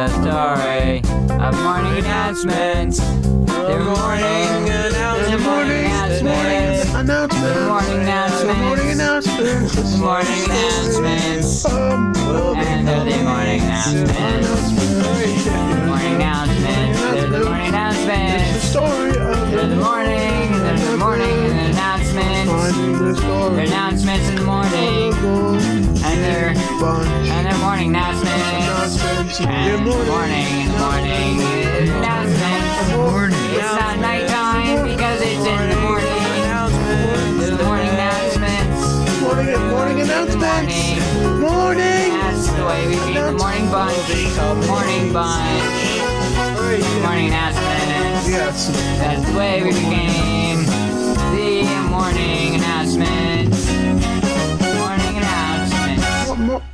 the story of morning announcements. The morning announcements. The morning announcements. The morning announcements. The morning announcements. And they're the morning announcements. The morning announcements. They're the morning announcements. They're the morning. They're the morning announcements. They're announcements in the morning. And they're morning announcements. And morning announcements. It's not nighttime because it's in the morning. They're the morning announcements. Morning announcements. Morning. That's the way we keep the morning bunch. Morning bunch. Morning announcements. Yes. That's the way we became the morning announcements. Morning announcements.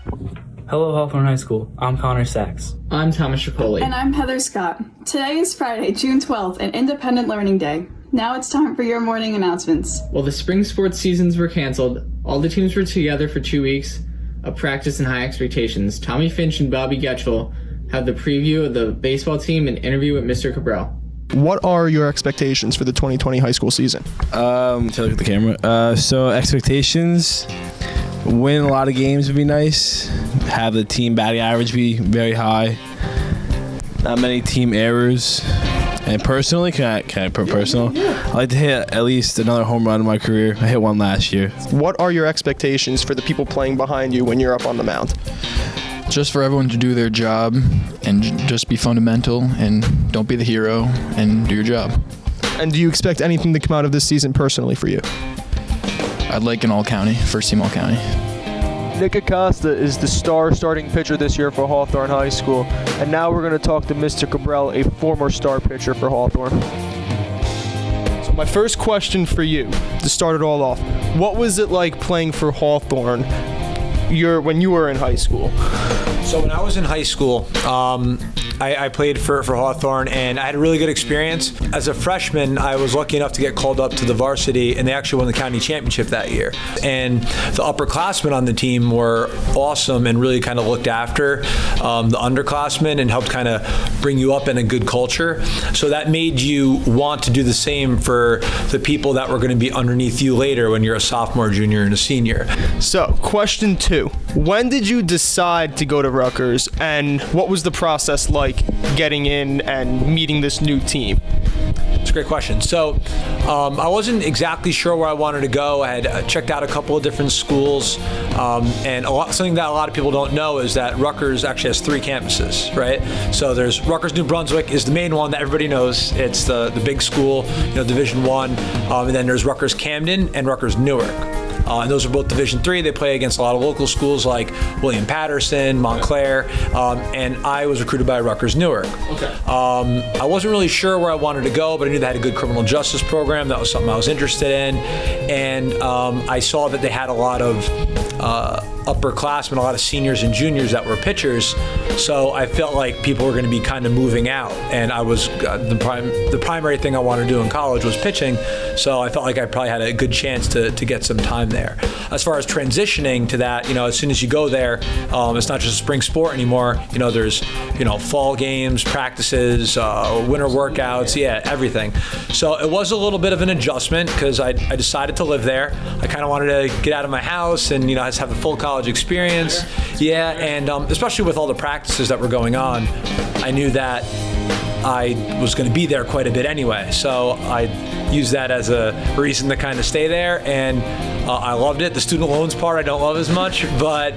Hello, Hawthorne High School. I'm Connor Sachs. I'm Thomas Tripoli. And I'm Heather Scott. Today is Friday, June 12th, and Independent Learning Day. Now it's time for your morning announcements. While the spring sports seasons were canceled, all the teams were together for 2 weeks of practice and high expectations. Tommy Finch and Bobby Getchell had the preview of the baseball team and interview with Mr. Cabral. What are your expectations for the 2020 high school season? To look at the camera. So expectations, win a lot of games would be nice. Have the team batting average be very high. Not many team errors. And personally, can I put personal? I'd like to hit at least another home run in my career. I hit one last year. What are your expectations for the people playing behind you when you're up on the mound? Just for everyone to do their job and just be fundamental and don't be the hero and do your job. And do you expect anything to come out of this season personally for you? I'd like an all-county, first team all-county. Nick Acosta is the star starting pitcher this year for Hawthorne High School. And now we're going to talk to Mr. Cabral, a former star pitcher for Hawthorne. So my first question for you, to start it all off, what was it like playing for Hawthorne when you were in high school? So when I was in high school, I played for Hawthorne, and I had a really good experience. As a freshman, I was lucky enough to get called up to the varsity, and they actually won the county championship that year. And the upperclassmen on the team were awesome and really kind of looked after the underclassmen and helped kind of bring you up in a good culture. So that made you want to do the same for the people that were going to be underneath you later when you're a sophomore, junior, and a senior. So, question 2. When did you decide to go to Rutgers, and what was the process like getting in and meeting this new team? It's a great question. So I wasn't exactly sure where I wanted to go. I had checked out a couple of different schools, and something that a lot of people don't know is that Rutgers actually has 3 campuses, right? So there's Rutgers New Brunswick is the main one that everybody knows. It's the big school, Division I, and then there's Rutgers Camden and Rutgers Newark. And those are both Division III. They play against a lot of local schools like William Patterson, Montclair, and I was recruited by Rutgers Newark. Okay. I wasn't really sure where I wanted to go, but I knew they had a good criminal justice program. That was something I was interested in. And I saw that they had a lot of upperclassmen, a lot of seniors and juniors that were pitchers. So I felt like people were going to be kind of moving out. And I was the primary thing I wanted to do in college was pitching. So I felt like I probably had a good chance to get some time there. As far as transitioning to that, as soon as you go there, it's not just a spring sport anymore. There's, fall games, practices, winter workouts, everything. So it was a little bit of an adjustment because I decided to live there. I kind of wanted to get out of my house and, just have the full college experience. Yeah, and especially with all the practices that were going on, I knew that I was going to be there quite a bit anyway. So I used that as a reason to kind of stay there, and I loved it. The student loans part I don't love as much, but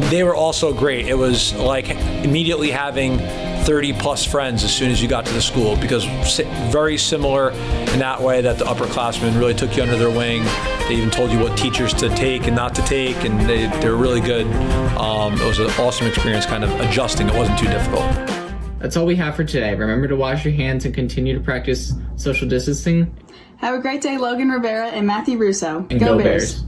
they were also great. It was like immediately having 30 plus friends as soon as you got to the school, because very similar in that way that the upperclassmen really took you under their wing. They even told you what teachers to take and not to take, and they were really good. It was an awesome experience kind of adjusting. It wasn't too difficult. That's all we have for today. Remember to wash your hands and continue to practice social distancing. Have a great day, Logan Rivera and Matthew Russo. And go Bears.